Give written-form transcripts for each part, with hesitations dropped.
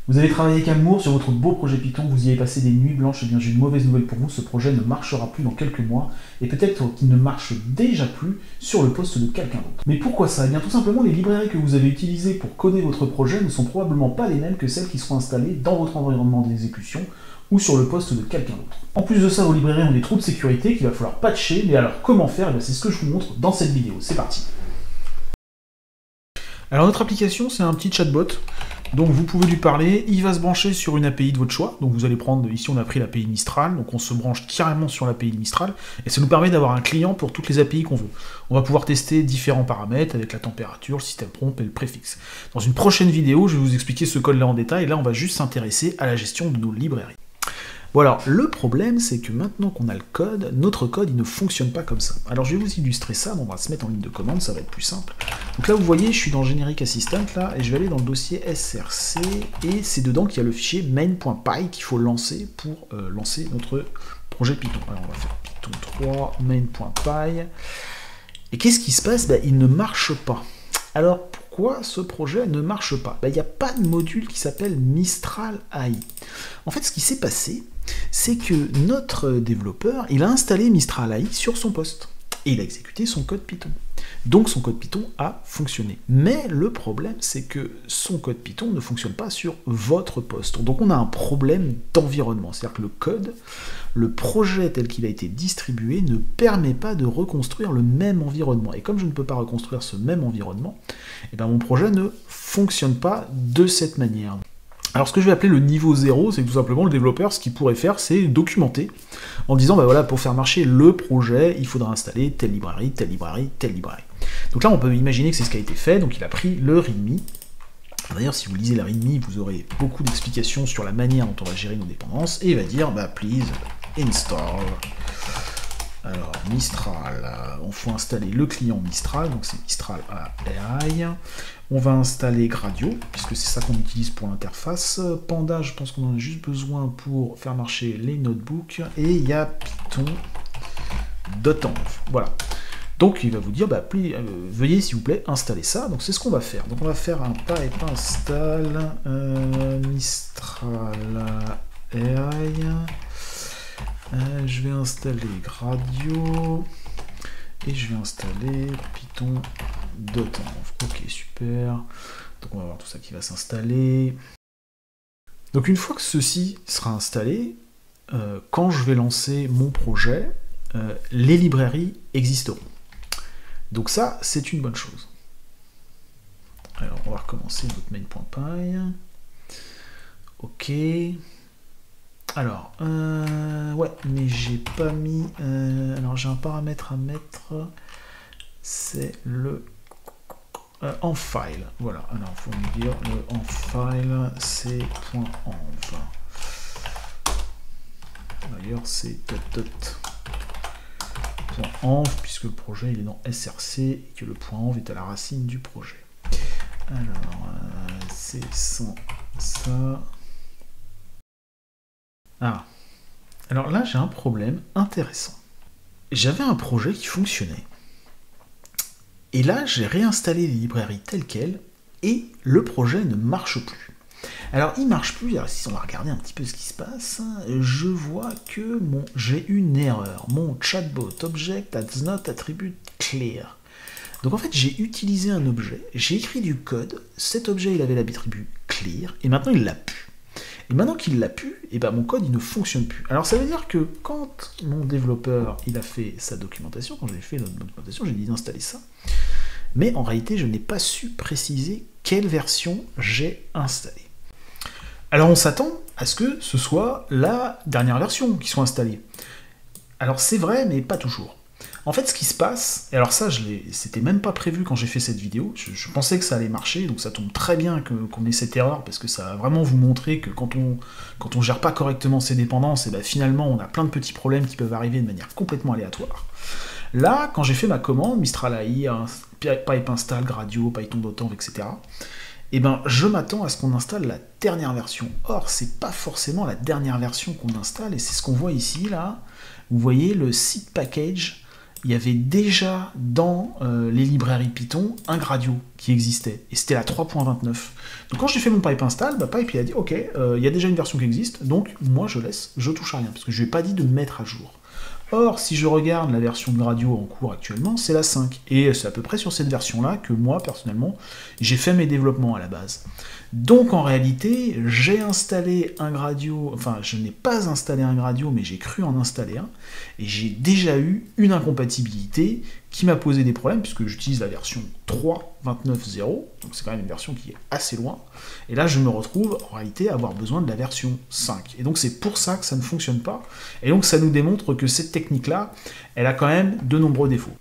Vous avez travaillé avec amour sur votre beau projet Python, vous y avez passé des nuits blanches, et bien j'ai une mauvaise nouvelle pour vous, ce projet ne marchera plus dans quelques mois, et peut-être qu'il ne marche déjà plus sur le poste de quelqu'un d'autre. Mais pourquoi ça? Eh bien tout simplement, les librairies que vous avez utilisées pour coder votre projet ne sont probablement pas les mêmes que celles qui seront installées dans votre environnement d'exécution, ou sur le poste de quelqu'un d'autre. En plus de ça, vos librairies ont des trous de sécurité qu'il va falloir patcher, mais alors comment faire? Eh bien, c'est ce que je vous montre dans cette vidéo, c'est parti. Alors notre application, c'est un petit chatbot. Donc vous pouvez lui parler, il va se brancher sur une API de votre choix. Donc vous allez prendre, ici on a pris l'API Mistral, donc on se branche carrément sur l'API de Mistral, et ça nous permet d'avoir un client pour toutes les API qu'on veut. On va pouvoir tester différents paramètres avec la température, le système prompt et le préfixe. Dans une prochaine vidéo, je vais vous expliquer ce code-là en détail, et là on va juste s'intéresser à la gestion de nos librairies. Bon alors, le problème, c'est que maintenant qu'on a le code, notre code, il ne fonctionne pas comme ça. Alors je vais vous illustrer ça, on va se mettre en ligne de commande, ça va être plus simple. Donc là, vous voyez, je suis dans Generic Assistant, là, et je vais aller dans le dossier src, et c'est dedans qu'il y a le fichier main.py qu'il faut lancer pour lancer notre projet Python. Alors on va faire Python 3, main.py, et qu'est-ce qui se passe? Il ne marche pas. Alors pourquoi ce projet ne marche pas? Il n'y a pas de module qui s'appelle Mistral AI. En fait, ce qui s'est passé, c'est que notre développeur, il a installé Mistral AI sur son poste. Et il a exécuté son code Python. Donc son code Python a fonctionné. Mais le problème, c'est que son code Python ne fonctionne pas sur votre poste. Donc on a un problème d'environnement. C'est-à-dire que le code, le projet tel qu'il a été distribué, ne permet pas de reconstruire le même environnement. Et comme je ne peux pas reconstruire ce même environnement, eh bien mon projet ne fonctionne pas de cette manière. Alors ce que je vais appeler le niveau 0, c'est que tout simplement le développeur, ce qu'il pourrait faire, c'est documenter, en disant, voilà, pour faire marcher le projet, il faudra installer telle librairie, telle librairie, telle librairie. Donc là, on peut imaginer que c'est ce qui a été fait, donc il a pris le README. D'ailleurs, si vous lisez la README, vous aurez beaucoup d'explications sur la manière dont on va gérer nos dépendances, et il va dire, please install. Alors, Mistral, on faut installer le client Mistral, donc c'est Mistral AI. On va installer Gradio, puisque c'est ça qu'on utilise pour l'interface. Panda, je pense qu'on en a juste besoin pour faire marcher les notebooks. Et il y a Python.env. Voilà. Donc il va vous dire, veuillez s'il vous plaît installer ça. Donc c'est ce qu'on va faire. Donc on va faire un pipe install Mistral AI. Je vais installer Gradio. Et je vais installer Python.env. Ok, super. Donc on va voir tout ça qui va s'installer. Donc une fois que ceci sera installé, quand je vais lancer mon projet, les librairies existeront. Donc ça, c'est une bonne chose. Alors on va recommencer notre main.py. Ok. Alors, ouais, mais j'ai pas mis... alors j'ai un paramètre à mettre, c'est le en file. Voilà, alors il faut me dire le en file, c'est .env. D'ailleurs, c'est .env, puisque le projet il est dans src et que le .env est à la racine du projet. Alors, c'est sans ça... Ah, alors là j'ai un problème intéressant. J'avais un projet qui fonctionnait, et là j'ai réinstallé les librairies telles quelles, et le projet ne marche plus. Alors il marche plus, alors si on va regarder un petit peu ce qui se passe, je vois que j'ai une erreur. Mon chatbot object has not attribute clear. Donc en fait j'ai utilisé un objet, j'ai écrit du code, cet objet il avait l'attribut clear, et maintenant il l'a plus. Et maintenant qu'il l'a pu, mon code il ne fonctionne plus. Alors ça veut dire que quand mon développeur il a fait sa documentation, quand j'ai fait notre documentation, j'ai dit d'installer ça, mais en réalité je n'ai pas su préciser quelle version j'ai installée. Alors on s'attend à ce que ce soit la dernière version qui soit installée. Alors c'est vrai, mais pas toujours. En fait, ce qui se passe, et alors ça, c'était même pas prévu quand j'ai fait cette vidéo, je pensais que ça allait marcher, donc ça tombe très bien qu'on ait cette erreur, parce que ça va vraiment vous montrer que quand on gère pas correctement ses dépendances, finalement, on a plein de petits problèmes qui peuvent arriver de manière complètement aléatoire. Là, quand j'ai fait ma commande, Mistral AI, pipe install, Gradio, Python.env, etc., je m'attends à ce qu'on installe la dernière version. Or, c'est pas forcément la dernière version qu'on installe, et c'est ce qu'on voit ici, là. Vous voyez le seed package il y avait déjà dans les librairies Python un Gradio qui existait, et c'était la 3.29. Donc quand j'ai fait mon pipe install, Pipe il a dit ok, il y a déjà une version qui existe, donc moi je touche à rien, parce que je lui ai pas dit de mettre à jour. Or, si je regarde la version de Gradio en cours actuellement, c'est la 5. Et c'est à peu près sur cette version-là que moi, personnellement, j'ai fait mes développements à la base. Donc, en réalité, j'ai installé un Gradio, enfin, je n'ai pas installé un Gradio, mais j'ai cru en installer un, et j'ai déjà eu une incompatibilité qui m'a posé des problèmes, puisque j'utilise la version 3.29.0, donc c'est quand même une version qui est assez loin, et là je me retrouve en réalité à avoir besoin de la version 5. Et donc c'est pour ça que ça ne fonctionne pas, et donc ça nous démontre que cette technique-là, elle a quand même de nombreux défauts.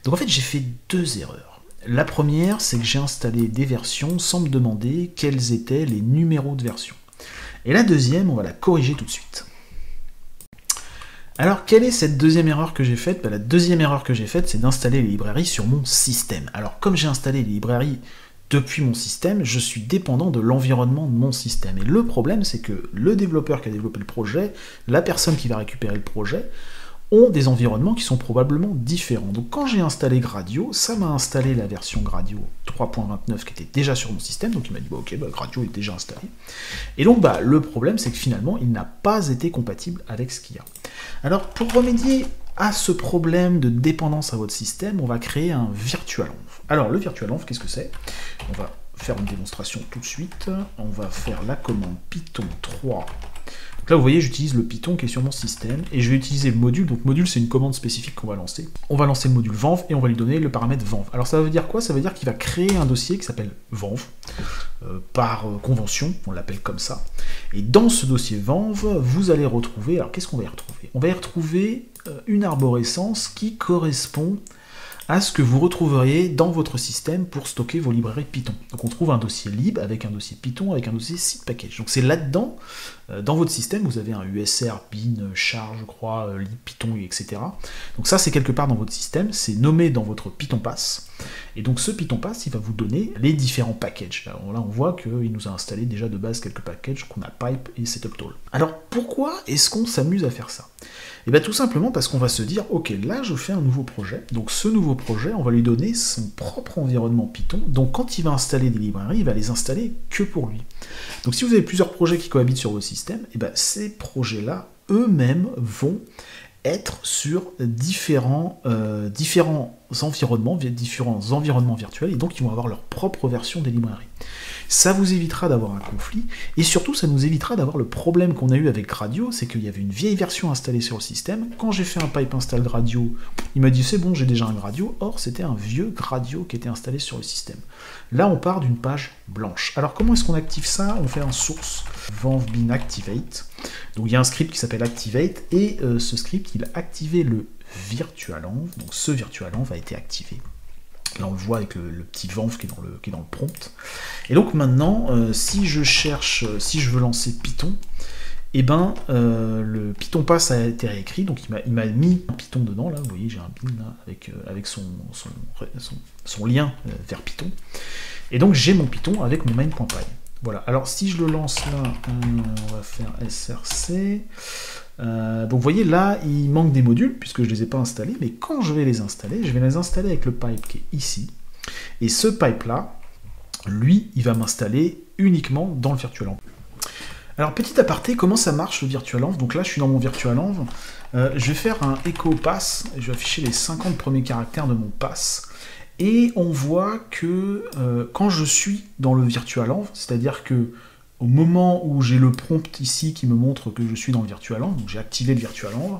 Donc en fait j'ai fait deux erreurs. La première, c'est que j'ai installé des versions sans me demander quels étaient les numéros de version. Et la deuxième, on va la corriger tout de suite. Alors, quelle est cette deuxième erreur que j'ai faite? La deuxième erreur que j'ai faite, c'est d'installer les librairies sur mon système. Alors, comme j'ai installé les librairies depuis mon système, je suis dépendant de l'environnement de mon système. Et le problème, c'est que le développeur qui a développé le projet, la personne qui va récupérer le projet, ont des environnements qui sont probablement différents. Donc quand j'ai installé Gradio, ça m'a installé la version Gradio 3.29 qui était déjà sur mon système, donc il m'a dit ok, Gradio est déjà installé. Et donc le problème c'est que finalement il n'a pas été compatible avec ce qu'il y a. Alors pour remédier à ce problème de dépendance à votre système, on va créer un virtualenv. Alors le virtualenv, qu'est-ce que c'est? On va faire une démonstration tout de suite. On va faire la commande Python 3. Là, vous voyez, j'utilise le Python qui est sur mon système, et je vais utiliser le module. Donc, module, c'est une commande spécifique qu'on va lancer. On va lancer le module venv, et on va lui donner le paramètre venv. Alors, ça veut dire quoi? Ça veut dire qu'il va créer un dossier qui s'appelle venv, par convention, on l'appelle comme ça. Et dans ce dossier venv, vous allez retrouver... Alors, qu'est-ce qu'on va y retrouver? On va y retrouver une arborescence qui correspond à ce que vous retrouveriez dans votre système pour stocker vos librairies Python. Donc on trouve un dossier lib avec un dossier Python avec un dossier seed package. Donc c'est là-dedans, dans votre système, vous avez un usr, bin, char, je crois, lib, Python, etc. Donc ça c'est quelque part dans votre système, c'est nommé dans votre Python pass. Et donc ce Python pass, il va vous donner les différents packages. Alors là on voit qu'il nous a installé déjà de base quelques packages qu'on a pipe et setuptool. Alors pourquoi est-ce qu'on s'amuse à faire ça? Et bien tout simplement parce qu'on va se dire, ok, là je fais un nouveau projet, donc ce nouveau projet, on va lui donner son propre environnement Python, donc quand il va installer des librairies, il va les installer que pour lui. Donc si vous avez plusieurs projets qui cohabitent sur vos systèmes, et bien ces projets-là, eux-mêmes, vont être sur différents environnements virtuels, et donc ils vont avoir leur propre version des librairies. Ça vous évitera d'avoir un conflit, et surtout ça nous évitera d'avoir le problème qu'on a eu avec Gradio, c'est qu'il y avait une vieille version installée sur le système. Quand j'ai fait un pipe install Gradio, il m'a dit c'est bon, j'ai déjà un Gradio, or c'était un vieux Gradio qui était installé sur le système. Là on part d'une page blanche. Alors comment est-ce qu'on active ça? On fait un source venv bin activate, donc il y a un script qui s'appelle activate, et ce script il a activé le virtualenv, donc ce virtualenv a été activé. Là on le voit avec le petit venv qui est dans le prompt. Et donc maintenant, si je veux lancer Python, et le Python pass a été réécrit, donc il m'a mis un Python dedans, là, vous voyez j'ai un bin là, avec son lien vers Python. Et donc j'ai mon Python avec mon main.py. Voilà, alors si je le lance là, on va faire src. Donc vous voyez là, il manque des modules puisque je ne les ai pas installés, mais quand je vais les installer avec le pipe qui est ici. Et ce pipe là, lui, il va m'installer uniquement dans le virtualenv. Alors petit aparté, comment ça marche le virtualenv? Donc là, je suis dans mon virtualenv. Je vais faire un echo pass, je vais afficher les 50 premiers caractères de mon pass. Et on voit que quand je suis dans le virtualenv, c'est-à-dire que au moment où j'ai le prompt ici qui me montre que je suis dans le virtualenv, donc j'ai activé le virtualenv,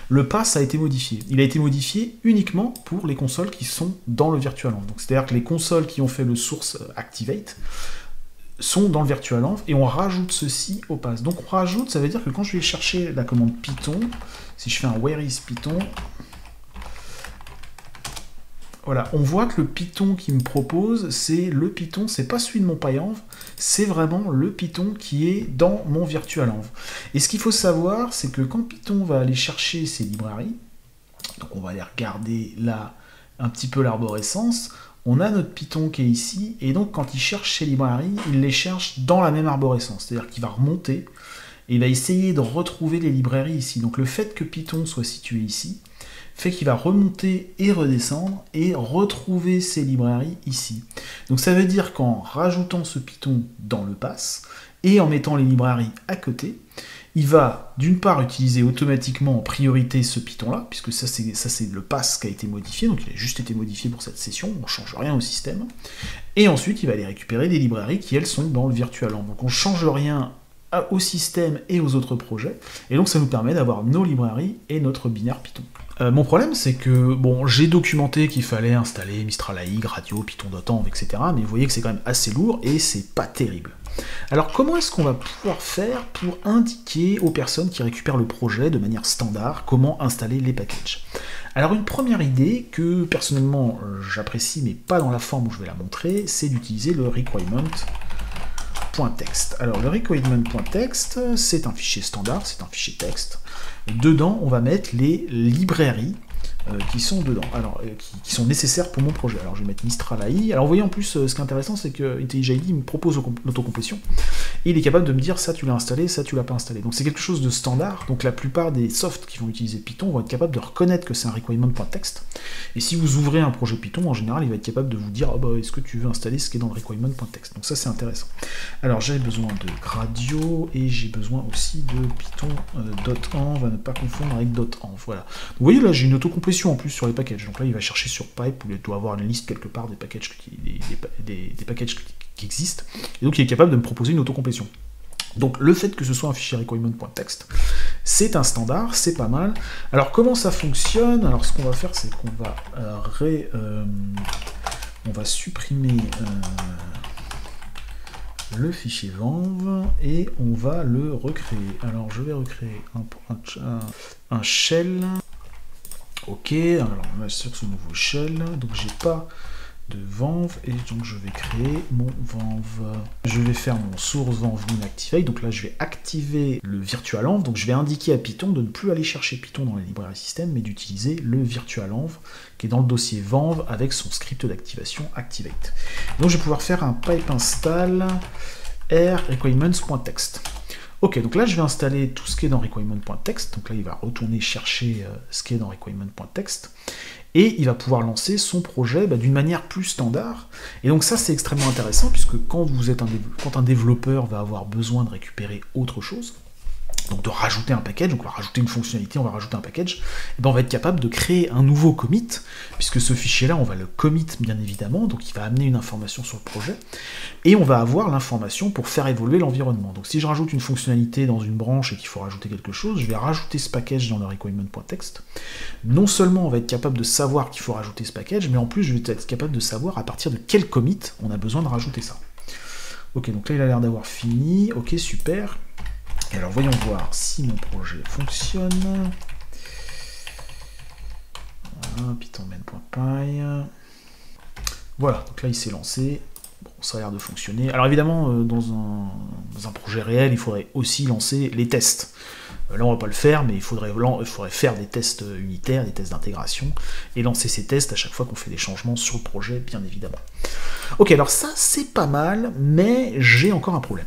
le pass a été modifié. Il a été modifié uniquement pour les consoles qui sont dans le virtualenv. Donc c'est-à-dire que les consoles qui ont fait le source activate sont dans le virtualenv, et on rajoute ceci au pass. Donc on rajoute, ça veut dire que quand je vais chercher la commande Python, si je fais un where is Python, voilà, on voit que le Python qu'il me propose, c'est le Python, c'est pas celui de mon pyenv, c'est vraiment le Python qui est dans mon virtualenv. Et ce qu'il faut savoir, c'est que quand Python va aller chercher ses librairies, donc on va aller regarder là un petit peu l'arborescence, on a notre Python qui est ici, et donc quand il cherche ses librairies, il les cherche dans la même arborescence, c'est-à-dire qu'il va remonter, et il va essayer de retrouver les librairies ici. Donc le fait que Python soit situé ici, fait qu'il va remonter et redescendre et retrouver ses librairies ici. Donc ça veut dire qu'en rajoutant ce Python dans le pass et en mettant les librairies à côté, il va d'une part utiliser automatiquement en priorité ce Python-là, puisque ça c'est le pass qui a été modifié, donc il a juste été modifié pour cette session, on ne change rien au système. Et ensuite il va aller récupérer des librairies qui elles sont dans le virtualenv. Donc on ne change rien au système et aux autres projets, et donc ça nous permet d'avoir nos librairies et notre binaire Python. Mon problème, c'est que, bon, j'ai documenté qu'il fallait installer Mistral AI, Gradio, Python.env, etc., mais vous voyez que c'est quand même assez lourd et c'est pas terrible. Alors comment est-ce qu'on va pouvoir faire pour indiquer aux personnes qui récupèrent le projet de manière standard comment installer les packages? Alors une première idée que personnellement j'apprécie, mais pas dans la forme où je vais la montrer, c'est d'utiliser le requirement.txt. Alors le requirement.txt, c'est un fichier standard, c'est un fichier texte. Et dedans, on va mettre les librairies qui sont dedans, alors qui sont nécessaires pour mon projet. Alors je vais mettre Mistral AI. Alors vous voyez en plus, ce qui est intéressant, c'est que IntelliJ me propose l'autocomplétion, et il est capable de me dire ça tu l'as installé, ça tu l'as pas installé. Donc c'est quelque chose de standard, donc la plupart des softs qui vont utiliser Python vont être capables de reconnaître que c'est un requirement.txt, et si vous ouvrez un projet Python, en général, il va être capable de vous dire oh, bah, est-ce que tu veux installer ce qui est dans le requirement.txt. Donc ça c'est intéressant. Alors j'ai besoin de Gradio, et j'ai besoin aussi de Python.env, à ne pas confondre avec .env, voilà. Donc, vous voyez là j'ai une autocomplétion en plus sur les packages. Donc là, il va chercher sur pipe, où il doit avoir une liste quelque part des packages des packages qui existent. Et donc, il est capable de me proposer une autocomplétion. Donc, le fait que ce soit un fichier requirement.txt, c'est un standard, c'est pas mal. Alors, comment ça fonctionne? Alors, ce qu'on va faire, c'est qu'on va on va supprimer le fichier venv et on va le recréer. Alors, je vais recréer un shell. Ok, alors on va sur ce nouveau shell, donc j'ai pas de venv, et donc je vais créer mon venv. Je vais faire mon source venv activate, donc là je vais activer le virtualenv, donc je vais indiquer à Python de ne plus aller chercher Python dans les librairies système, mais d'utiliser le virtualenv qui est dans le dossier venv avec son script d'activation activate. Donc je vais pouvoir faire un pipe install r requirements.txt. Ok, donc là je vais installer tout ce qui est dans requirement.txt, donc là il va retourner chercher ce qui est dans requirement.txt, et il va pouvoir lancer son projet d'une manière plus standard. Et donc ça c'est extrêmement intéressant, puisque quand un développeur va avoir besoin de récupérer autre chose, donc de rajouter un package, donc on va rajouter une fonctionnalité, on va rajouter un package, et on va être capable de créer un nouveau commit, puisque ce fichier-là, on va le commit bien évidemment, donc il va amener une information sur le projet, et on va avoir l'information pour faire évoluer l'environnement. Donc si je rajoute une fonctionnalité dans une branche et qu'il faut rajouter quelque chose, je vais rajouter ce package dans le requirement.txt. Non seulement on va être capable de savoir qu'il faut rajouter ce package, mais en plus je vais être capable de savoir à partir de quel commit on a besoin de rajouter ça. Ok, donc là il a l'air d'avoir fini, ok super. Et alors voyons voir si mon projet fonctionne. Voilà, pythonmain.py. Voilà, donc là il s'est lancé. Bon, ça a l'air de fonctionner. Alors évidemment, dans un projet réel, il faudrait aussi lancer les tests. Là, on va pas le faire, mais il faudrait faire des tests unitaires, des tests d'intégration, et lancer ces tests à chaque fois qu'on fait des changements sur le projet, bien évidemment. Ok, alors ça, c'est pas mal, mais j'ai encore un problème.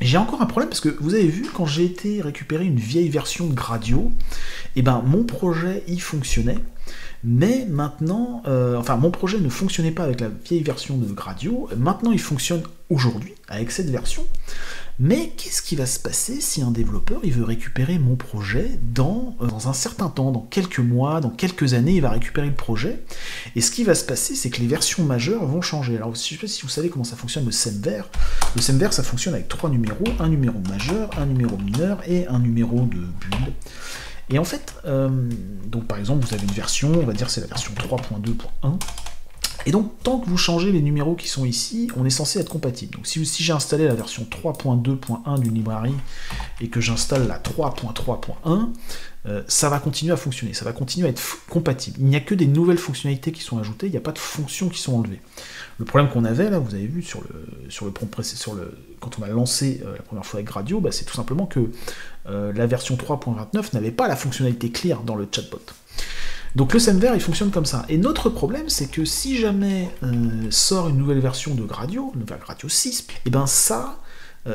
J'ai encore un problème parce que vous avez vu, quand j'ai été récupérer une vieille version de Gradio, et mon projet y fonctionnait, mais maintenant, enfin mon projet ne fonctionnait pas avec la vieille version de Gradio, maintenant il fonctionne aujourd'hui avec cette version. Mais qu'est-ce qui va se passer si un développeur il veut récupérer mon projet dans un certain temps, dans quelques mois, dans quelques années, il va récupérer le projet, et ce qui va se passer, c'est que les versions majeures vont changer. Alors, je ne sais pas si vous savez comment ça fonctionne le semver. Le semver, ça fonctionne avec 3 numéros, un numéro majeur, un numéro mineur et un numéro de build. Et en fait, donc par exemple, vous avez une version, on va dire c'est la version 3.2.1, et donc, tant que vous changez les numéros qui sont ici, on est censé être compatible. Donc si j'ai installé la version 3.2.1 d'une librairie et que j'installe la 3.3.1, ça va continuer à fonctionner, ça va continuer à être compatible. Il n'y a que des nouvelles fonctionnalités qui sont ajoutées, il n'y a pas de fonctions qui sont enlevées. Le problème qu'on avait, là, vous avez vu quand on a lancé la première fois avec Gradio, c'est tout simplement que la version 3.29 n'avait pas la fonctionnalité clear dans le chatbot. Donc le semver, il fonctionne comme ça. Et notre problème, c'est que si jamais sort une nouvelle version de Gradio, la Gradio 6, et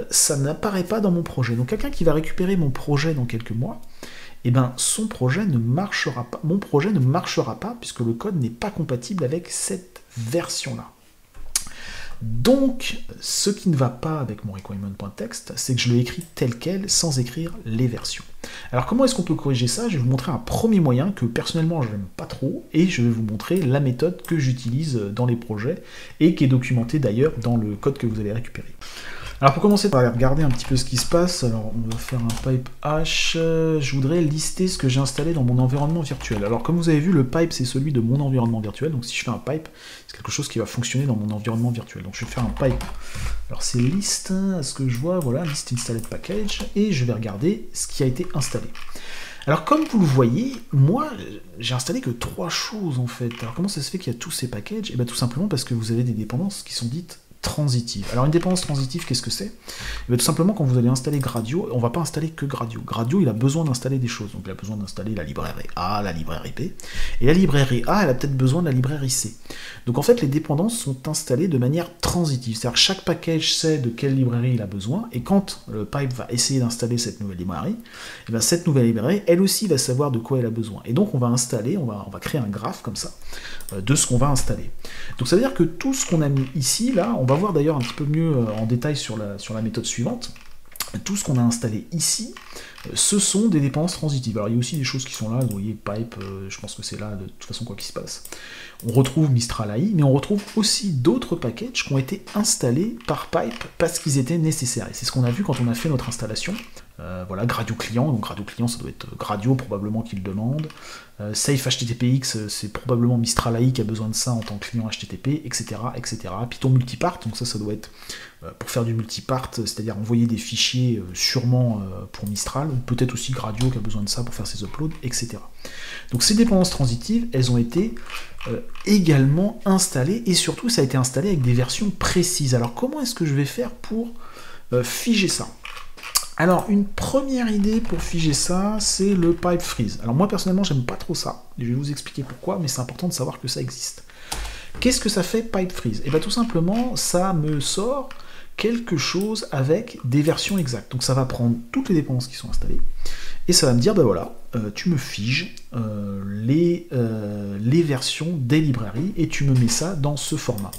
ça n'apparaît pas dans mon projet. Donc quelqu'un qui va récupérer mon projet dans quelques mois, eh ben son projet ne marchera pas, mon projet ne marchera pas puisque le code n'est pas compatible avec cette version-là. Donc, ce qui ne va pas avec mon requirement.txt, c'est que je l'ai écrit tel quel, sans écrire les versions. Alors, comment est-ce qu'on peut corriger ça? Je vais vous montrer un premier moyen que, personnellement, je n'aime pas trop, et je vais vous montrer la méthode que j'utilise dans les projets, et qui est documentée d'ailleurs dans le code que vous allez récupérer. Alors pour commencer, on va aller regarder un petit peu ce qui se passe. Alors on va faire un pipe hash. Je voudrais lister ce que j'ai installé dans mon environnement virtuel. Alors comme vous avez vu, le pipe c'est celui de mon environnement virtuel. Donc si je fais un pipe, c'est quelque chose qui va fonctionner dans mon environnement virtuel. Donc je vais faire un pipe. Alors c'est list, à ce que je vois, voilà, list installed package. Et je vais regarder ce qui a été installé. Alors comme vous le voyez, moi j'ai installé que 3 choses en fait. Alors comment ça se fait qu'il y a tous ces packages? Et bien tout simplement parce que vous avez des dépendances qui sont dites transitive. Alors une dépendance transitive, qu'est-ce que c'est? Tout simplement quand vous allez installer Gradio, on ne va pas installer que Gradio. Gradio, il a besoin d'installer des choses. Donc il a besoin d'installer la librairie A, la librairie B. Et la librairie A, elle a peut-être besoin de la librairie C. Donc en fait, les dépendances sont installées de manière transitive. C'est-à-dire que chaque package sait de quelle librairie il a besoin. Et quand le pipe va essayer d'installer cette nouvelle librairie, et bien cette nouvelle librairie, elle aussi va savoir de quoi elle a besoin. Et donc on va installer, on va créer un graphe comme ça, de ce qu'on va installer. Donc ça veut dire que tout ce qu'on a mis ici, là, on va voir d'ailleurs un petit peu mieux en détail sur la méthode suivante. Tout ce qu'on a installé ici, ce sont des dépendances transitives. Alors il y a aussi des choses qui sont là, vous voyez, pipe, je pense que c'est là de toute façon quoi qu'il se passe. On retrouve Mistral AI, mais on retrouve aussi d'autres packages qui ont été installés par pipe parce qu'ils étaient nécessaires. Et c'est ce qu'on a vu quand on a fait notre installation. Voilà, Gradio client, donc Gradio client ça doit être Gradio probablement qui le demande. Safe HTTPX, c'est probablement Mistral AI qui a besoin de ça en tant que client HTTP, etc. etc. Python multipart, donc ça doit être pour faire du multipart, c'est-à-dire envoyer des fichiers sûrement pour Mistral, ou peut-être aussi Gradio qui a besoin de ça pour faire ses uploads, etc. Donc ces dépendances transitives, elles ont été également installées, et surtout ça a été installé avec des versions précises. Alors comment est-ce que je vais faire pour figer ça? Alors, une première idée pour figer ça, c'est le pipe freeze. Alors moi, personnellement, j'aime pas trop ça. Je vais vous expliquer pourquoi, mais c'est important de savoir que ça existe. Qu'est-ce que ça fait, pipe freeze? Et bien tout simplement, ça me sort quelque chose avec des versions exactes. Donc ça va prendre toutes les dépendances qui sont installées, et ça va me dire, ben voilà, tu me figes les versions des librairies, et tu me mets ça dans ce format.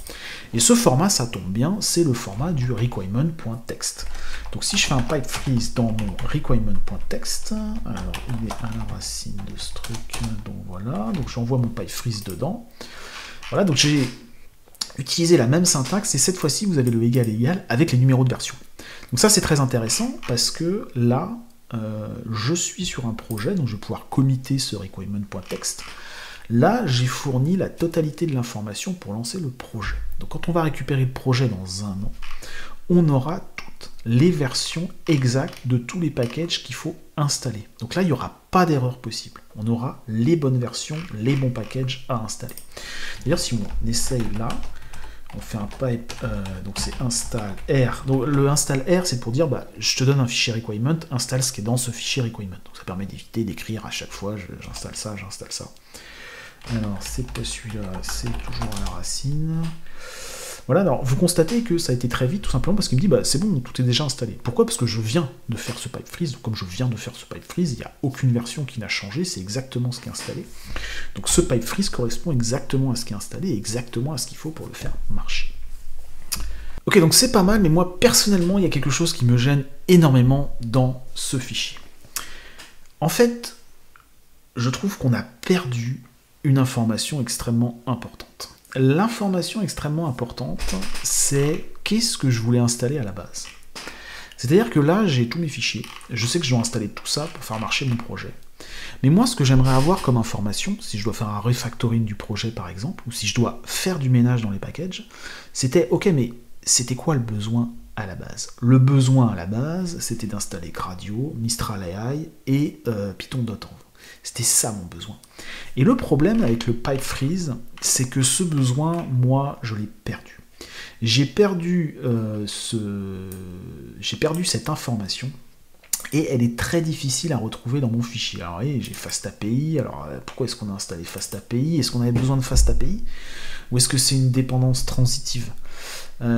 Et ce format, ça tombe bien, c'est le format du requirement.txt. Donc si je fais un pipe freeze dans mon requirement.txt, alors il est à la racine de ce truc, donc voilà, donc j'envoie mon pipe freeze dedans. Voilà, donc j'ai utilisé la même syntaxe, et cette fois-ci vous avez le égal avec les numéros de version. Donc ça c'est très intéressant, parce que là, je suis sur un projet, donc je vais pouvoir committer ce requirement.txt. Là, j'ai fourni la totalité de l'information pour lancer le projet. Donc quand on va récupérer le projet dans un an, on aura toutes les versions exactes de tous les packages qu'il faut installer. Donc là, il n'y aura pas d'erreur possible. On aura les bonnes versions, les bons packages à installer. D'ailleurs, si on essaye là, on fait un pipe, donc c'est install R. Donc le install R, c'est pour dire, bah, je te donne un fichier requirement, installe ce qui est dans ce fichier requirement. Donc ça permet d'éviter d'écrire à chaque fois, j'installe ça, j'installe ça. Alors, c'est pas celui-là, c'est toujours à la racine. Voilà, alors vous constatez que ça a été très vite, tout simplement parce qu'il me dit, bah c'est bon, tout est déjà installé. Pourquoi? Parce que je viens de faire ce pipe freeze, donc comme je viens de faire ce pipe freeze, il n'y a aucune version qui n'a changé, c'est exactement ce qui est installé. Donc ce pipe freeze correspond exactement à ce qui est installé, exactement à ce qu'il faut pour le faire marcher. Ok, donc c'est pas mal, mais moi, personnellement, il y a quelque chose qui me gêne énormément dans ce fichier. En fait, je trouve qu'on a perdu une information extrêmement importante. L'information extrêmement importante, c'est qu'est-ce que je voulais installer à la base. C'est-à-dire que là, j'ai tous mes fichiers. Je sais que je dois installer tout ça pour faire marcher mon projet. Mais moi, ce que j'aimerais avoir comme information, si je dois faire un refactoring du projet par exemple, ou si je dois faire du ménage dans les packages, c'était, ok, mais c'était quoi le besoin à la base? Le besoin à la base, c'était d'installer Gradio, Mistral AI et Python.env. C'était ça mon besoin. Et le problème avec le pipe freeze, c'est que ce besoin, moi, je l'ai perdu. J'ai perdu cette information, et elle est très difficile à retrouver dans mon fichier. Alors, voyez, j'ai FastAPI. Alors, pourquoi est-ce qu'on a installé FastAPI? Est-ce qu'on avait besoin de FastAPI? Ou est-ce que c'est une dépendance transitive?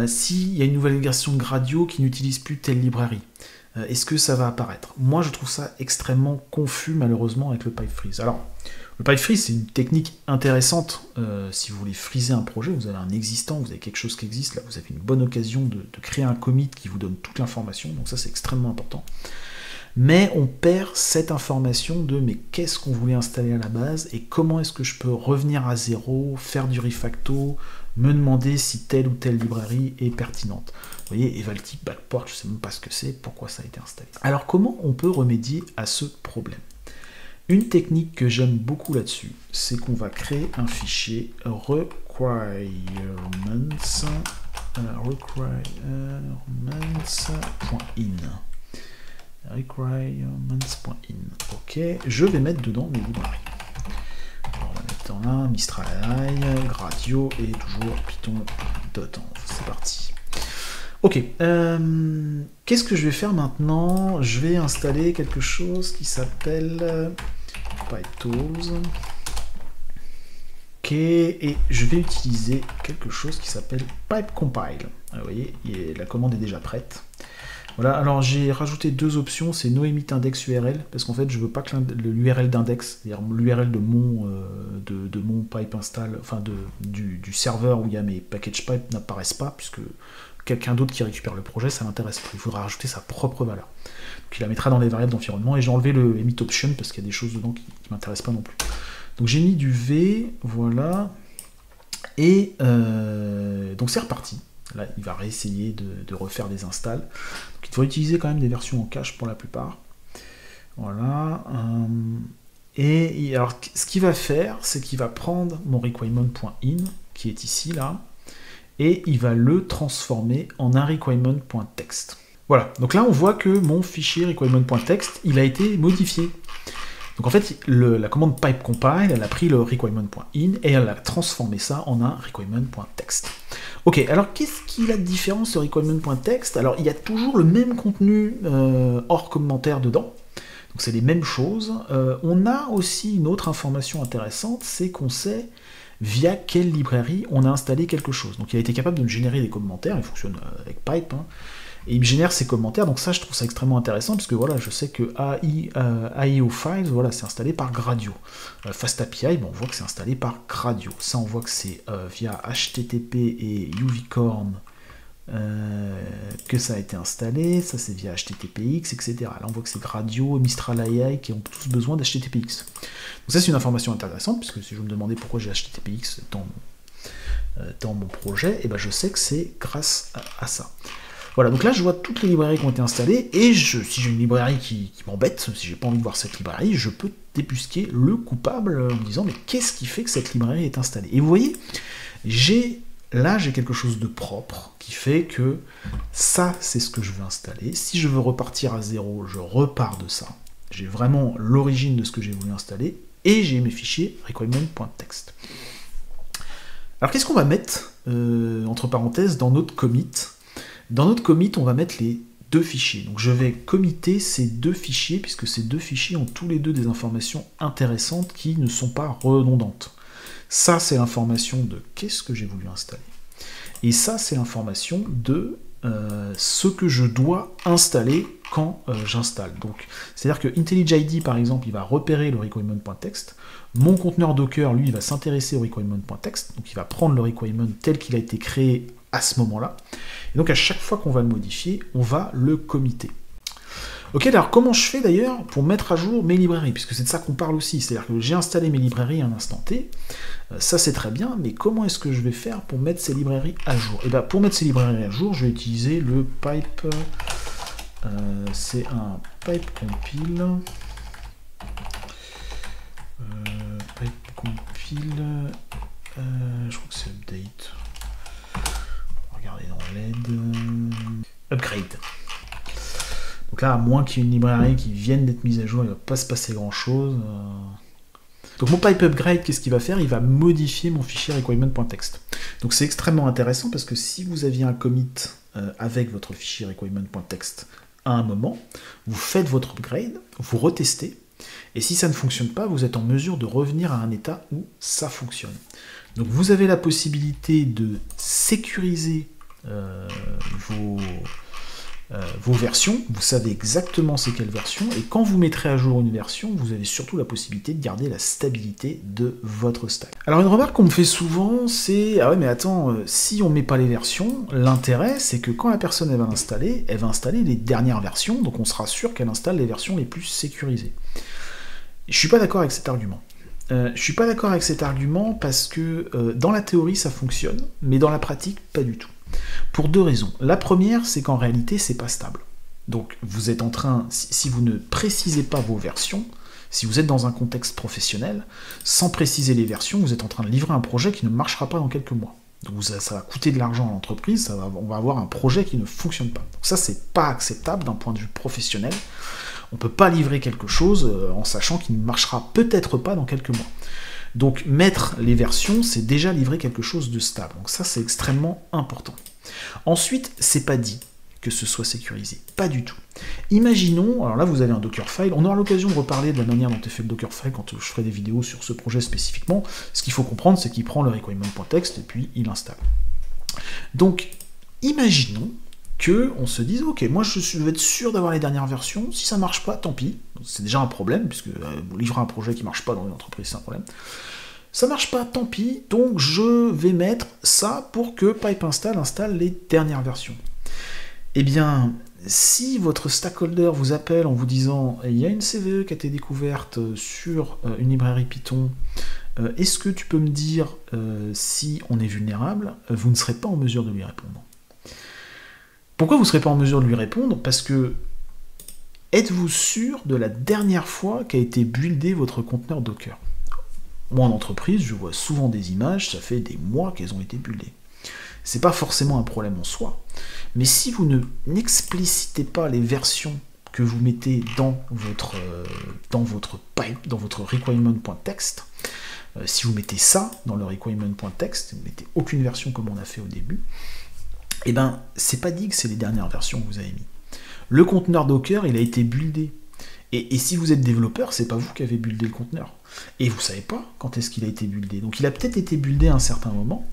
S'il y a une nouvelle version de Gradio qui n'utilise plus telle librairie, est-ce que ça va apparaître? Moi, je trouve ça extrêmement confus, malheureusement, avec le pipe freeze. Alors, le pipe freeze, c'est une technique intéressante si vous voulez freezer un projet. Vous avez un existant, vous avez quelque chose qui existe, là, vous avez une bonne occasion de créer un commit qui vous donne toute l'information, donc ça, c'est extrêmement important. Mais on perd cette information de mais qu'est-ce qu'on voulait installer à la base et comment est-ce que je peux revenir à zéro, faire du refacto, me demander si telle ou telle librairie est pertinente. Vous voyez, Evaltip, Backport, je ne sais même pas ce que c'est, pourquoi ça a été installé. Alors comment on peut remédier à ce problème? Une technique que j'aime beaucoup là-dessus, c'est qu'on va créer un fichier requirements.in requirements.in. Ok, je vais mettre dedans mes librairies. Alors, on va mettre dans là, Mistral AI, Gradio et toujours Python.env. C'est parti. Ok, qu'est-ce que je vais faire maintenant? Je vais installer quelque chose qui s'appelle PyTools. Ok, et je vais utiliser quelque chose qui s'appelle PipeCompile. Vous voyez, la commande est déjà prête. Voilà, alors j'ai rajouté deux options, c'est noEmitIndex URL, parce qu'en fait je veux pas que l'URL d'index, c'est-à-dire l'URL de mon pipe install, enfin du serveur où il y a mes package pipe n'apparaissent pas, puisque quelqu'un d'autre qui récupère le projet, ça l'intéresse pas. Il faudra rajouter sa propre valeur. Donc il la mettra dans les variables d'environnement, et j'ai enlevé le emit option, parce qu'il y a des choses dedans qui ne m'intéressent pas non plus. Donc j'ai mis du V, voilà, et donc c'est reparti. Là, il va réessayer de refaire des installs. Donc, il devrait utiliser quand même des versions en cache pour la plupart. Voilà. Et alors, ce qu'il va faire, c'est qu'il va prendre mon requirement.in, qui est ici, là, et il va le transformer en un requirement.text. Voilà. Donc là, on voit que mon fichier requirement.text, il a été modifié. Donc en fait, la commande pipeCompile, elle a pris le requirement.in et elle a transformé ça en un requirement.text. Ok, alors qu'est-ce qu'il a de différent ce requirement.text? Alors il y a toujours le même contenu hors commentaire dedans, donc c'est les mêmes choses. On a aussi une autre information intéressante, c'est qu'on sait via quelle librairie on a installé quelque chose. Donc il a été capable de me générer des commentaires, il fonctionne avec Pipe, hein, et il me génère ces commentaires, donc ça je trouve ça extrêmement intéressant, parce que voilà, je sais que AIO Files, voilà, c'est installé par Gradio. FastAPI, bon, on voit que c'est installé par Gradio. Ça on voit que c'est via HTTP et UVcorn que ça a été installé, ça c'est via HTTPX, etc. Là on voit que c'est Gradio et Mistral AI qui ont tous besoin d'HTTPX. Donc ça c'est une information intéressante, puisque si je me demandais pourquoi j'ai HTTPX dans mon projet, et ben je sais que c'est grâce à ça. Voilà, donc là je vois toutes les librairies qui ont été installées, et si j'ai une librairie qui m'embête, si j'ai pas envie de voir cette librairie, je peux débusquer le coupable en me disant mais qu'est-ce qui fait que cette librairie est installée? Et vous voyez, là j'ai quelque chose de propre qui fait que ça c'est ce que je veux installer. Si je veux repartir à zéro, je repars de ça. J'ai vraiment l'origine de ce que j'ai voulu installer, et j'ai mes fichiers requirement.text. Alors qu'est-ce qu'on va mettre, entre parenthèses, dans notre commit? Dans notre commit, on va mettre les deux fichiers. Donc je vais committer ces deux fichiers, puisque ces deux fichiers ont tous les deux des informations intéressantes qui ne sont pas redondantes. Ça, c'est l'information de qu'est-ce que j'ai voulu installer. Et ça, c'est l'information de ce que je dois installer quand j'installe. Donc, c'est-à-dire que IntelliJ IDEA, par exemple, il va repérer le requirement.text. Mon conteneur Docker, lui, il va s'intéresser au requirement.text. Donc, il va prendre le requirement tel qu'il a été créé à ce moment-là. Et donc, à chaque fois qu'on va le modifier, on va le committer. Ok, alors comment je fais d'ailleurs pour mettre à jour mes librairies? Puisque c'est de ça qu'on parle aussi, c'est-à-dire que j'ai installé mes librairies à un instant T, ça c'est très bien, mais comment est-ce que je vais faire pour mettre ces librairies à jour? Et bien pour mettre ces librairies à jour, je vais utiliser le pipe, c'est un pipecompile, je crois que c'est update, regardez dans l'aide, upgrade. Donc là, à moins qu'il y ait une librairie qui vienne d'être mise à jour, il ne va pas se passer grand-chose. Donc mon pipe upgrade, qu'est-ce qu'il va faire? Il va modifier mon fichier requirement.text. Donc c'est extrêmement intéressant, parce que si vous aviez un commit avec votre fichier requirement.text à un moment, vous faites votre upgrade, vous retestez, et si ça ne fonctionne pas, vous êtes en mesure de revenir à un état où ça fonctionne. Donc vous avez la possibilité de sécuriser vos versions, vous savez exactement c'est quelle version, et quand vous mettrez à jour une version, vous avez surtout la possibilité de garder la stabilité de votre stack. Alors une remarque qu'on me fait souvent, c'est « Ah ouais mais attends, si on met pas les versions, l'intérêt c'est que quand la personne elle va installer les dernières versions, donc on sera sûr qu'elle installe les versions les plus sécurisées. » Je suis pas d'accord avec cet argument. Je suis pas d'accord avec cet argument parce que dans la théorie ça fonctionne, mais dans la pratique pas du tout. Pour deux raisons. La première, c'est qu'en réalité, c'est pas stable. Donc, vous êtes en train, si vous ne précisez pas vos versions, si vous êtes dans un contexte professionnel, sans préciser les versions, vous êtes en train de livrer un projet qui ne marchera pas dans quelques mois. Donc, ça va coûter de l'argent à l'entreprise, on va avoir un projet qui ne fonctionne pas. Donc ça, c'est pas acceptable d'un point de vue professionnel. On ne peut pas livrer quelque chose en sachant qu'il ne marchera peut-être pas dans quelques mois. Donc mettre les versions, c'est déjà livrer quelque chose de stable. Donc ça, c'est extrêmement important. Ensuite, c'est pas dit que ce soit sécurisé. Pas du tout. Imaginons, alors là, vous avez un Dockerfile. On aura l'occasion de reparler de la manière dont est fait le Dockerfile quand je ferai des vidéos sur ce projet spécifiquement. Ce qu'il faut comprendre, c'est qu'il prend le requirement.txt et puis il installe. Donc, imaginons qu'on se dise, ok, moi je vais être sûr d'avoir les dernières versions, si ça marche pas, tant pis, c'est déjà un problème, puisque livrer un projet qui marche pas dans une entreprise, c'est un problème. Ça marche pas, tant pis, donc je vais mettre ça pour que PipeInstall installe les dernières versions. Eh bien, si votre stakeholder vous appelle en vous disant, il y a une CVE qui a été découverte sur une librairie Python, est-ce que tu peux me dire si on est vulnérable? Vous ne serez pas en mesure de lui répondre. Pourquoi vous ne serez pas en mesure de lui répondre? Parce que êtes-vous sûr de la dernière fois qu'a été buildé votre conteneur Docker? Moi, en entreprise, je vois souvent des images, ça fait des mois qu'elles ont été buildées. C'est pas forcément un problème en soi, mais si vous n'explicitez pas les versions que vous mettez dans votre pipe, dans votre requirement.txt, si vous mettez ça dans le requirement.txt, vous mettez aucune version comme on a fait au début, eh ben, c'est pas dit que c'est les dernières versions que vous avez mis. Le conteneur Docker, il a été buildé. Et si vous êtes développeur, c'est pas vous qui avez buildé le conteneur. Et vous savez pas quand est-ce qu'il a été buildé. Donc il a peut-être été buildé à un certain moment.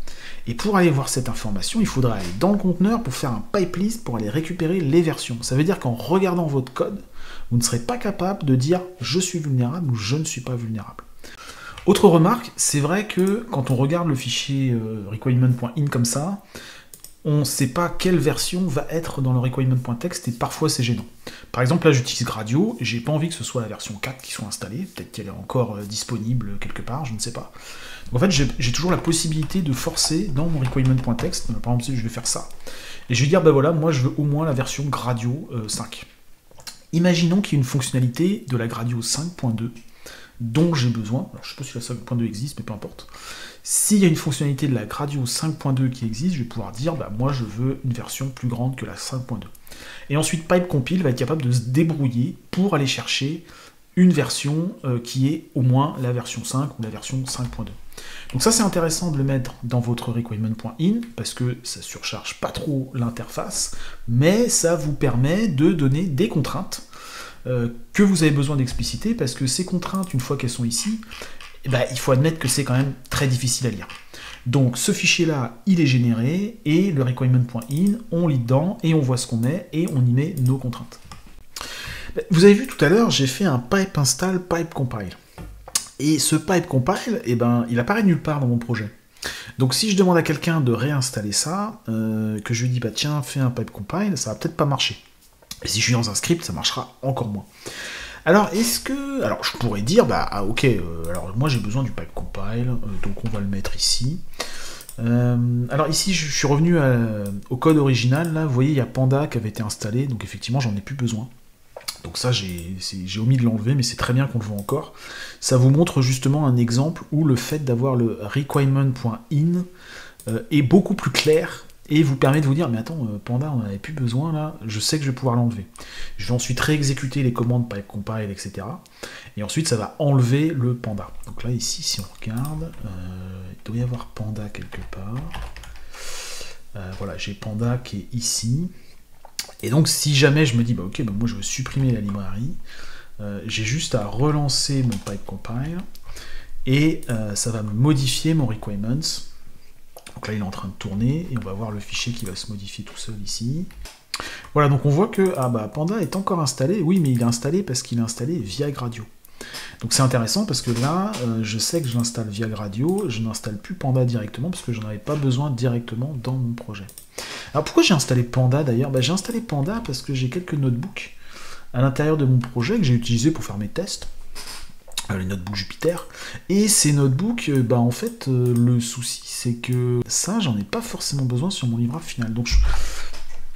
Et pour aller voir cette information, il faudra aller dans le conteneur pour faire un pipe list pour aller récupérer les versions. Ça veut dire qu'en regardant votre code, vous ne serez pas capable de dire je suis vulnérable ou je ne suis pas vulnérable. Autre remarque, c'est vrai que quand on regarde le fichier requirement.in comme ça, on ne sait pas quelle version va être dans le requirement.txt et parfois c'est gênant. Par exemple, là j'utilise Gradio, et j'ai pas envie que ce soit la version 4 qui soit installée, peut-être qu'elle est encore disponible quelque part, je ne sais pas. Donc, en fait, j'ai toujours la possibilité de forcer dans mon requirement.txt, par exemple si je vais faire ça, et je vais dire, ben voilà, moi je veux au moins la version Gradio 5. Imaginons qu'il y ait une fonctionnalité de la Gradio 5.2 dont j'ai besoin, alors, je ne sais pas si la 5.2 existe, mais peu importe. S'il y a une fonctionnalité de la Gradio 5.2 qui existe, je vais pouvoir dire, bah, moi je veux une version plus grande que la 5.2. Et ensuite, PipeCompile va être capable de se débrouiller pour aller chercher une version qui est au moins la version 5 ou la version 5.2. Donc ça, c'est intéressant de le mettre dans votre requirement.in, parce que ça surcharge pas trop l'interface, mais ça vous permet de donner des contraintes que vous avez besoin d'expliciter, parce que ces contraintes, une fois qu'elles sont ici, eh ben, il faut admettre que c'est quand même très difficile à lire. Donc ce fichier-là, il est généré, et le requirement.in, on lit dedans, et on voit ce qu'on met, et on y met nos contraintes. Vous avez vu tout à l'heure, j'ai fait un pipe install, pipe compile. Et ce pipe compile, eh ben, il apparaît nulle part dans mon projet. Donc si je demande à quelqu'un de réinstaller ça, que je lui dis, bah tiens, fais un pipe compile, ça va peut-être pas marcher. Et si je suis dans un script, ça marchera encore moins. Alors, est-ce que... Alors, je pourrais dire, bah, ah, ok, alors moi j'ai besoin du pipe compile, donc on va le mettre ici. Alors ici, je suis revenu au code original, là, vous voyez, il y a Panda qui avait été installé, donc effectivement, j'en ai plus besoin. Donc ça, j'ai omis de l'enlever, mais c'est très bien qu'on le voit encore. Ça vous montre justement un exemple où le fait d'avoir le requirement.in est beaucoup plus clair, et vous permet de vous dire, mais attends, Panda, on n'en avait plus besoin, là, je sais que je vais pouvoir l'enlever. Je vais ensuite réexécuter les commandes pipe compile, etc. Et ensuite, ça va enlever le Panda. Donc là, ici, si on regarde, il doit y avoir Panda quelque part. Voilà, j'ai Panda qui est ici. Et donc, si jamais je me dis, bah ok, bah moi je veux supprimer la librairie, j'ai juste à relancer mon pipe compile, et ça va me modifier mon requirements. Donc là, il est en train de tourner, et on va voir le fichier qui va se modifier tout seul ici. Voilà, donc on voit que ah bah, Panda est encore installé. Oui, mais il est installé parce qu'il est installé via Gradio. Donc c'est intéressant parce que là, je sais que je l'installe via Gradio, je n'installe plus Panda directement parce que je n'en avais pas besoin directement dans mon projet. Alors pourquoi j'ai installé Panda d'ailleurs? J'ai installé Panda parce que j'ai quelques notebooks à l'intérieur de mon projet que j'ai utilisé pour faire mes tests, les notebooks Jupyter. Et ces notebooks, en fait, le souci c'est que ça, j'en ai pas forcément besoin sur mon livrable final. Donc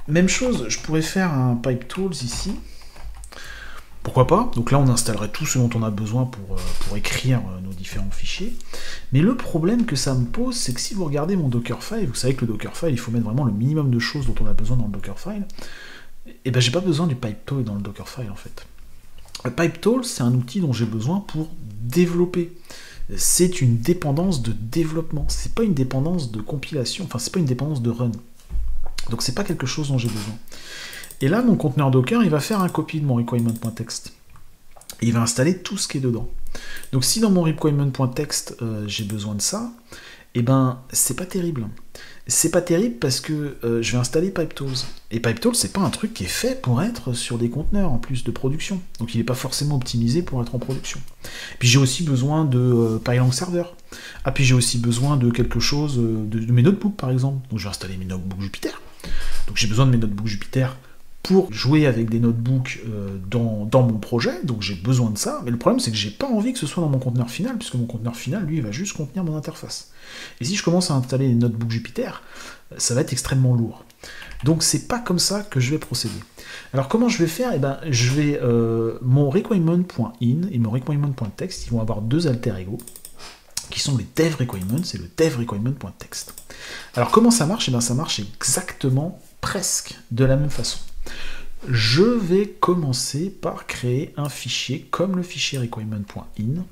même chose, je pourrais faire un Pipe Tools ici. Pourquoi pas? Donc là, on installerait tout ce dont on a besoin pour écrire nos différents fichiers. Mais le problème que ça me pose, c'est que si vous regardez mon Dockerfile, vous savez que le Dockerfile, il faut mettre vraiment le minimum de choses dont on a besoin dans le Dockerfile. Et ben, j'ai pas besoin du PipeTool dans le Dockerfile, en fait. Le PipeTool, c'est un outil dont j'ai besoin pour développer. C'est une dépendance de développement. C'est pas une dépendance de compilation. Enfin, c'est pas une dépendance de run. Donc, c'est pas quelque chose dont j'ai besoin. Et là, mon conteneur Docker, il va faire un copy de mon requirement.txt. Il va installer tout ce qui est dedans. Donc si dans mon requirement.txt, j'ai besoin de ça, eh ben, c'est pas terrible. C'est pas terrible parce que je vais installer PipeTools. Et PipeTools, c'est pas un truc qui est fait pour être sur des conteneurs, en plus de production. Donc il n'est pas forcément optimisé pour être en production. Puis j'ai aussi besoin de Pylang Server. Ah, puis j'ai aussi besoin de quelque chose, de mes notebooks, par exemple. Donc je vais installer mes notebooks Jupyter. Donc j'ai besoin de mes notebooks Jupyter pour jouer avec des notebooks dans mon projet, donc j'ai besoin de ça, mais le problème c'est que j'ai pas envie que ce soit dans mon conteneur final, puisque mon conteneur final, lui, il va juste contenir mon interface. Et si je commence à installer les notebooks Jupyter, ça va être extrêmement lourd. Donc c'est pas comme ça que je vais procéder. Alors comment je vais faire? Je vais mon requirement.in et mon requirement.txt, ils vont avoir deux alter ego, qui sont les dev requirements et le dev requirement.txt. Alors comment ça marche? Ça marche exactement presque de la même façon. Je vais commencer par créer un fichier comme le fichier requirement.in.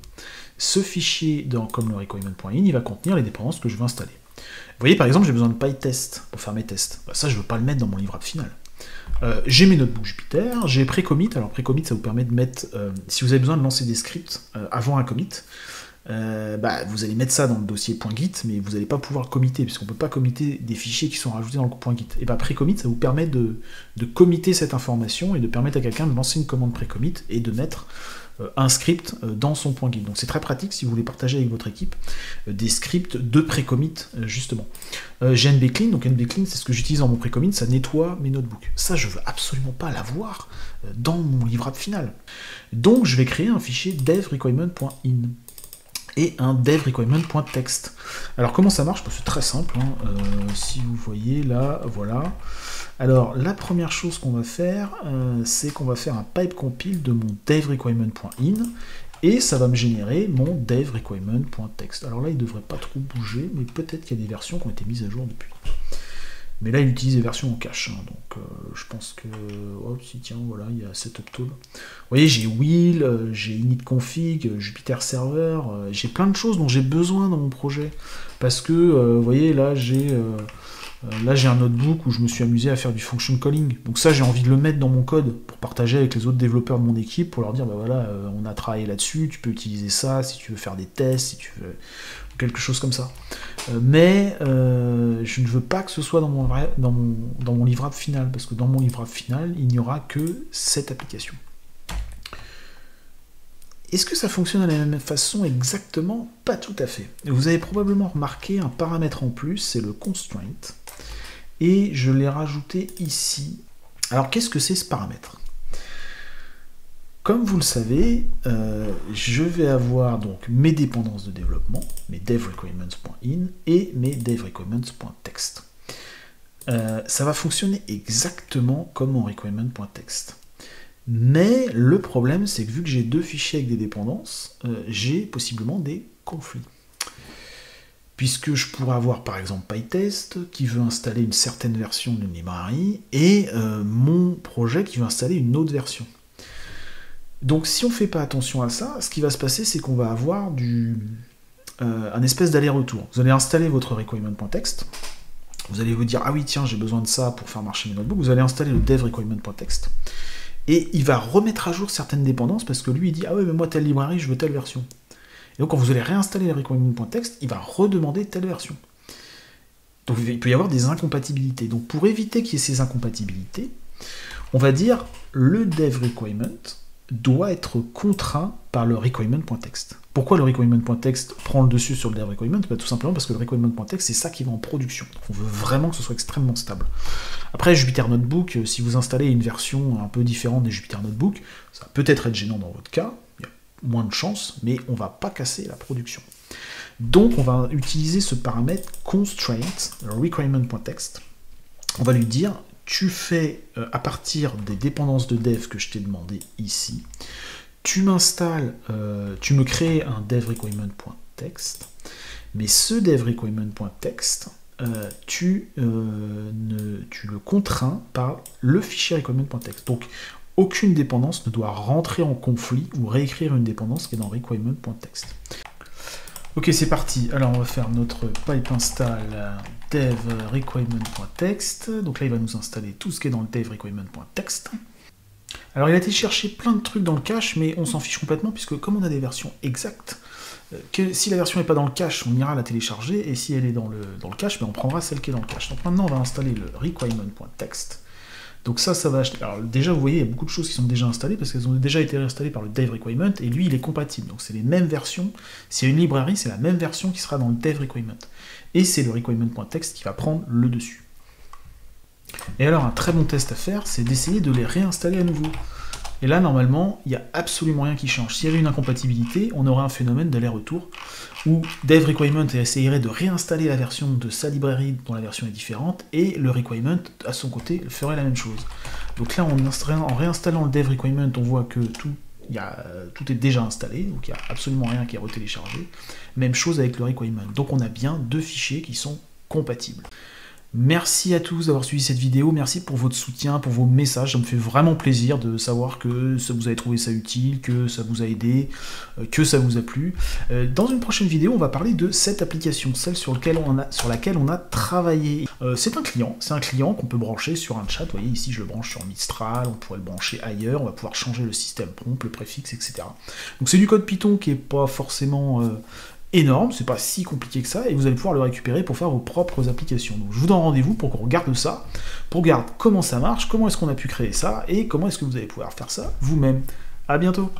Ce fichier, comme le requirement.in, il va contenir les dépendances que je veux installer. Vous voyez, par exemple, j'ai besoin de PyTest pour faire mes tests. Ça, je ne veux pas le mettre dans mon livrable final. J'ai mes notebooks Jupyter, j'ai Precommit. Alors, Precommit, ça vous permet de mettre, si vous avez besoin de lancer des scripts avant un commit, vous allez mettre ça dans le dossier .git, mais vous n'allez pas pouvoir le committer, puisqu'on ne peut pas committer des fichiers qui sont rajoutés dans le .git. Et Precommit, ça vous permet de committer cette information et de permettre à quelqu'un de lancer une commande Precommit et de mettre un script dans son .git. Donc c'est très pratique si vous voulez partager avec votre équipe des scripts de Precommit, justement. J'ai NBClean, donc NBClean, c'est ce que j'utilise dans mon Precommit, ça nettoie mes notebooks. Ça, je veux absolument pas l'avoir dans mon livrable final. Donc je vais créer un fichier dev requirement.in et un dev requirement.txt. Alors comment ça marche? C'est très simple, si vous voyez là, voilà. Alors la première chose qu'on va faire, c'est qu'on va faire un pipe compile de mon dev requirement.in et ça va me générer mon dev requirement.txt. Alors là, il ne devrait pas trop bouger, mais peut-être qu'il y a des versions qui ont été mises à jour depuis. Mais là, il utilise des versions en cache, donc je pense que... Oh, si, tiens, voilà, il y a Setup Tool. Vous voyez, j'ai Wheel, j'ai initconfig, Jupyter Server, j'ai plein de choses dont j'ai besoin dans mon projet. Parce que, vous voyez, là, j'ai un notebook où je me suis amusé à faire du function calling. Donc ça, j'ai envie de le mettre dans mon code pour partager avec les autres développeurs de mon équipe, pour leur dire, voilà, on a travaillé là-dessus, tu peux utiliser ça si tu veux faire des tests, si tu veux... quelque chose comme ça. Mais je ne veux pas que ce soit dans mon livrable final, parce que dans mon livrable final, il n'y aura que cette application. Est-ce que ça fonctionne de la même façon? Exactement, pas tout à fait. Vous avez probablement remarqué un paramètre en plus, c'est le constraint, et je l'ai rajouté ici. Alors qu'est-ce que c'est ce paramètre? Comme vous le savez, je vais avoir donc mes dépendances de développement, mes devRequirements.in et mes devRequirements.txt. Ça va fonctionner exactement comme mon requirement.txt. Mais le problème, c'est que vu que j'ai deux fichiers avec des dépendances, j'ai possiblement des conflits. Puisque je pourrais avoir par exemple PyTest qui veut installer une certaine version d'une librairie et mon projet qui veut installer une autre version. Donc si on ne fait pas attention à ça, ce qui va se passer, c'est qu'on va avoir un espèce d'aller-retour. Vous allez installer votre requirement.txt, vous allez vous dire, ah oui, tiens, j'ai besoin de ça pour faire marcher mes notebooks, vous allez installer le dev requirement.txt, et il va remettre à jour certaines dépendances, parce que lui, il dit, ah ouais, mais moi, telle librairie, je veux telle version. Et donc, quand vous allez réinstaller le requirement.txt, il va redemander telle version. Donc il peut y avoir des incompatibilités. Donc pour éviter qu'il y ait ces incompatibilités, on va dire le dev requirement doit être contraint par le requirement.text. Pourquoi le requirement.text prend le dessus sur le dev requirement? Tout simplement parce que le requirement.text, c'est ça qui va en production. Donc on veut vraiment que ce soit extrêmement stable. Après, Jupyter Notebook, si vous installez une version un peu différente des Jupyter Notebook, ça va peut-être être gênant dans votre cas, il y a moins de chances, mais on ne va pas casser la production. Donc on va utiliser ce paramètre constraint requirement.text. On va lui dire, tu fais à partir des dépendances de dev que je t'ai demandé ici, tu m'installes, tu me crées un dev requirement.text, mais ce dev requirement.text, tu le contrains par le fichier requirement.text. Donc aucune dépendance ne doit rentrer en conflit ou réécrire une dépendance qui est dans requirement.text. Ok, c'est parti. Alors, on va faire notre pipe install dev requirement.text. Donc là, il va nous installer tout ce qui est dans le dev requirement.text. Alors, il a été chercher plein de trucs dans le cache, mais on s'en fiche complètement, puisque comme on a des versions exactes, que si la version n'est pas dans le cache, on ira la télécharger, et si elle est dans le cache, ben on prendra celle qui est dans le cache. Donc maintenant, on va installer le requirement.text. Donc ça va acheter. Alors déjà, vous voyez, il y a beaucoup de choses qui sont déjà installées parce qu'elles ont déjà été réinstallées par le dev requirement et lui, il est compatible. Donc c'est les mêmes versions. S'il y a une librairie, c'est la même version qui sera dans le dev requirement. Et c'est le requirement.text qui va prendre le dessus. Et alors, un très bon test à faire, c'est d'essayer de les réinstaller à nouveau. Et là, normalement, il n'y a absolument rien qui change. S'il y avait une incompatibilité, on aurait un phénomène d'aller-retour où dev requirement essayerait de réinstaller la version de sa librairie dont la version est différente, et le requirement, à son côté, ferait la même chose. Donc là, en réinstallant le dev requirement, on voit que tout est déjà installé, donc il n'y a absolument rien qui est retéléchargé. Même chose avec le requirement. Donc on a bien deux fichiers qui sont compatibles. Merci à tous d'avoir suivi cette vidéo, merci pour votre soutien, pour vos messages, ça me fait vraiment plaisir de savoir que vous avez trouvé ça utile, que ça vous a aidé, que ça vous a plu. Dans une prochaine vidéo, on va parler de cette application, celle sur laquelle on a travaillé. C'est un client qu'on peut brancher sur un chat, vous voyez ici je le branche sur Mistral, on pourrait le brancher ailleurs, on va pouvoir changer le système prompt, le préfixe, etc. Donc c'est du code Python qui n'est pas forcément énorme, c'est pas si compliqué que ça, et vous allez pouvoir le récupérer pour faire vos propres applications. Donc je vous donne rendez-vous pour qu'on regarde ça, pour regarder comment ça marche, comment est-ce qu'on a pu créer ça, et comment est-ce que vous allez pouvoir faire ça vous-même. À bientôt.